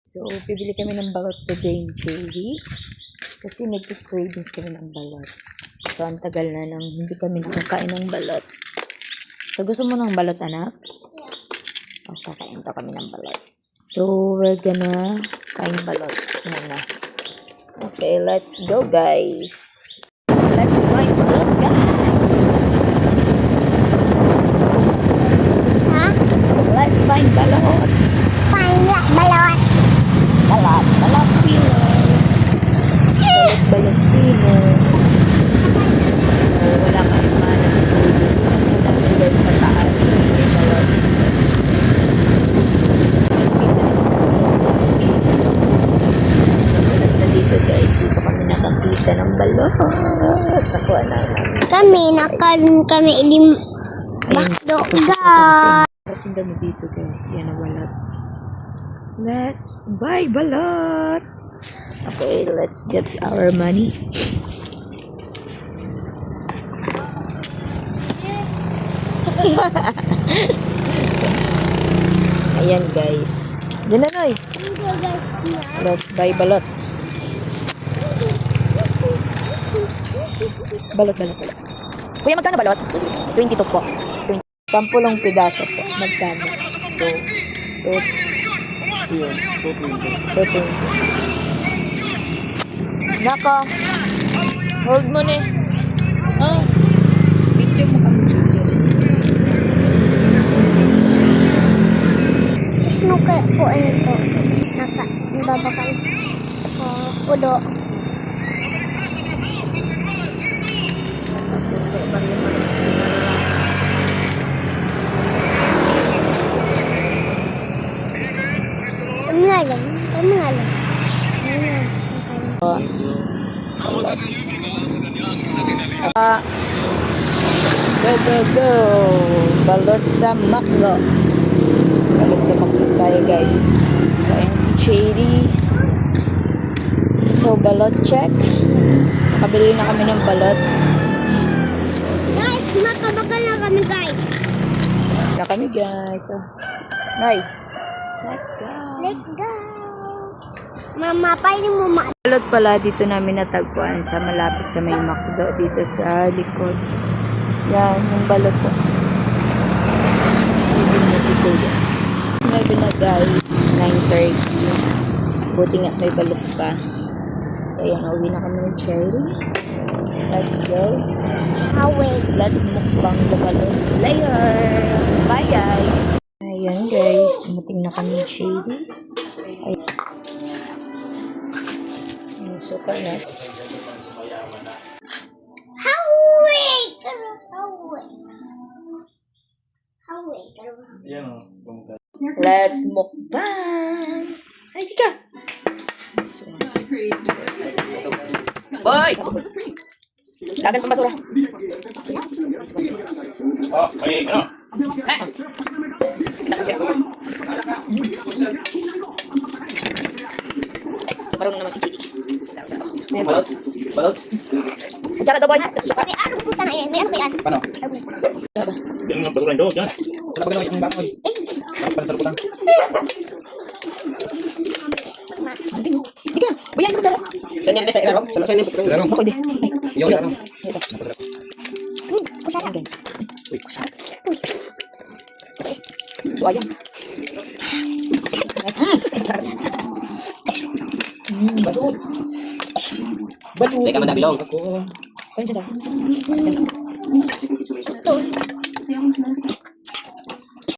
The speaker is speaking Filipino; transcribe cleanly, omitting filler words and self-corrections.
So, bibili kami ng balot today in Cherry. Kasi nag-cravings kami ng balot. So, ang tagal na nang hindi kami nakakain ng balot. So, gusto mo ng balot, anak? O, kakain to kami ng balot. So, we're gonna kain balot. Muna. Okay, let's go, guys. Let's find balot, guys. Ha? Let's find balot. Balot. Balot. Balot Pinoy. Balot Pinoy. So, wala kang mana. Ang dami doon sa taas. May balot. Dito guys, dito kami nakakita ng balot. Nakuha na namin. Kami ilim bakdo guys. Ang dami dito guys. Yan ang balot. Let's buy balot. Okay, let's get our money. Ayan guys. Diyan na Noy. Let's buy balot. Balot. Kuya, magkano balot? 22 po. 20. 10 pidaso po. Magkano? 220. Nako. Hold mo ni. Ah. Video mo kami, video. Gusto ko po ito. Babakal. Pudo. Tamalan. Go. Balot sa Macdo. Balot sa Macdo tayo guys. So, ayan si Cherry. So, balot check. Nakabili na kami ng balot. Guys, makabakal na kami guys. Na kami guys. So, Nay, let's go. Let's go. Mama, pwede mo Balot pala dito namin natagpuan sa malapit sa may Macdo dito sa likod. Yan, yung balot ko. Bibili na si Kuya. Sinabi na guys, 9:30. Buti nga may balot pa. So yan, uwi na kami ng Cherry. Let's go. Wait. Let's mukbang the balot later. Bye guys. Ayan guys, dumating na kami ng Cherry. Ayan. Suka na. Let's mukbang. Ay, di ka. Boy! Dagan pang basura. So, parang naman si Kitty. Balot? Tsaka daw, boy. May ano po sana yan? May ano kaya? Paano? Yan ang basura doon, dyan. Sa pagkano yung bakod? Para sa luputan. Di ka. Boy, yan sa kutsara. Saan yan? Sa ilaro? Saan yan? Sa ilaro? Ako, di. Yung ilaro. Ito. Okay. So, ayan. Balot. Teka, madami lang. Kaya siya sa. Ito.